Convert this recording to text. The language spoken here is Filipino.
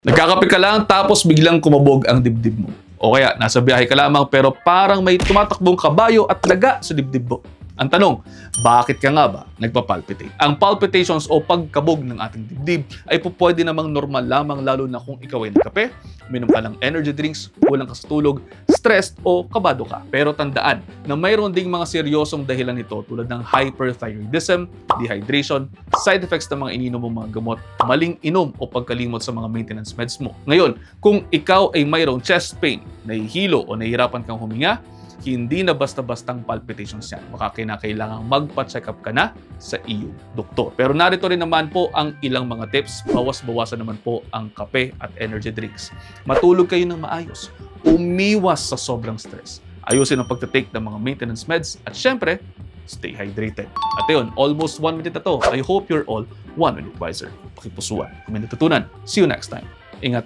Nagkakape ka lang tapos biglang kumabog ang dibdib mo. O kaya nasa biyahe ka lamang pero parang may tumatakbong kabayo at laga sa dibdib mo. Ang tanong, bakit ka nga ba nagpapalpitate? Ang palpitations o pagkabog ng ating dibdib ay pwede namang normal lamang lalo na kung ikaw ay nagkape, uminom ka ng energy drinks, kulang ka sa tulog, stressed o kabado ka. Pero tandaan na mayroon ding mga seryosong dahilan nito tulad ng hyperthyroidism, dehydration, side effects ng mga ininom mong mga gamot, maling inom o pagkalimot sa mga maintenance meds mo. Ngayon, kung ikaw ay mayroong chest pain, nahihilo o nahihirapan kang huminga, hindi na basta-bastang palpitations yan. Baka kinakailangang magpa-check up ka na sa iyong doktor. Pero narito rin naman po ang ilang mga tips. Bawas-bawasan naman po ang kape at energy drinks. Matulog kayo ng maayos. Umiwas sa sobrang stress. Ayusin ang pagtatake ng mga maintenance meds. At syempre, stay hydrated. At yun, almost 1 minute na to. I hope you're all 1 minute wiser. Pakipusuan kung may natutunan. See you next time. Ingat.